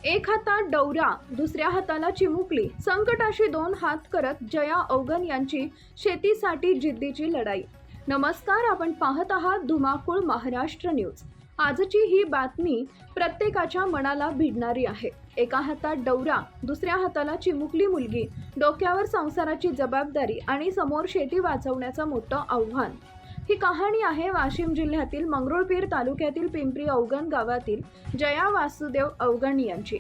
एक हातात डवरा, दुसऱ्या हाताला चिमुकली. संकटाशी दोन हात करत जया अवगन यांची शेतीसाठी जिद्दीची लढाई. नमस्कार, आपण पाहत आहात धुमाकूळ महाराष्ट्र न्यूज. आजची ही बातमी प्रत्येकाच्या मनाला भिडणारी आहे. एका हातात डवरा, दुसऱ्या हाताला चिमुकली मुलगी, डोक्यावर संसाराची जबाबदारी आणि समोर शेती वाचवण्याचं मोठं आव्हान. ही कहाणी आहे वाशिम जिल्ह्यातील मंगरुळपीर तालुक्यातील पिंपरी अवगण गावातील जया वासुदेव अवगण यांची.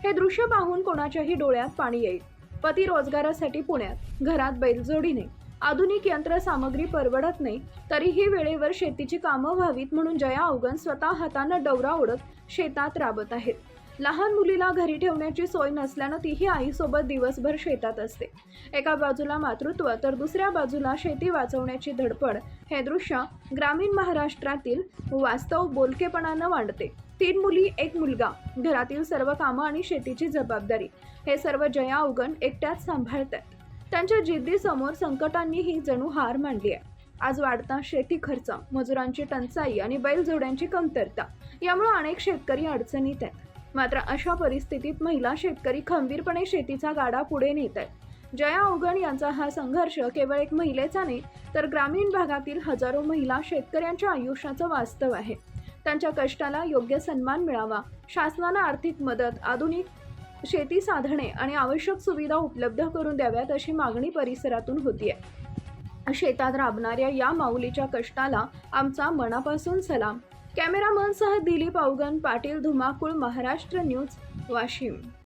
हे दृश्य पाहून कोणाच्याही डोळ्यात पाणी येईल. पती रोजगारासाठी पुण्यात, घरात बैलजोडीने, आधुनिक यंत्रसामग्री परवडत नाही, तरीही वेळेवर शेतीची कामं व्हावीत म्हणून जया अवगण स्वतः हातानं डवरा ओढत शेतात राबत आहेत. लहान मुलीला घरी ठेवण्याची सोय नसल्यानं तीही आईसोबत दिवसभर शेतात असते. एका बाजूला मातृत्व तर दुसऱ्या बाजूला शेती वाचवण्याची धडपड. हे दृश्य ग्रामीण महाराष्ट्रातील वास्तव बोलकेपणानं मांडते. 3 मुली, 1 मुलगा, घरातील सर्व कामं आणि शेतीची जबाबदारी हे सर्व जया अवगण एकट्याच सांभाळतात. त्यांच्या जिद्दीसमोर संकटांनीही जणू हार मांडली आहे. आज वाढता शेती खर्च, मजुरांची टंचाई आणि बैलजोड्यांची कमतरता यामुळे अनेक शेतकरी अडचणीत आहेत. मात्र अशा परिस्थितीत महिला शेतकरी खंबीरपणे शेतीचा गाडा पुढे नेत आहेत. जया अवगण यांचा हा संघर्ष केवळ एक महिलेचा नाही, तर ग्रामीण भागातील हजारो महिला शेतकऱ्यांच्या आयुष्याचं वास्तव आहे. त्यांच्या कष्टाला योग्य सन्मान मिळावा, शासनानं आर्थिक मदत, आधुनिक शेती साधने आणि आवश्यक सुविधा उपलब्ध करून द्याव्यात अशी मागणी परिसरातून होतीये. शेतात राबणाऱ्या या माऊलीच्या कष्टाला आमचा मनापासून सलाम. कॅमेरामनसह दिलीप अवगण पाटील, धुमाकूळ महाराष्ट्र न्यूज, वाशिम.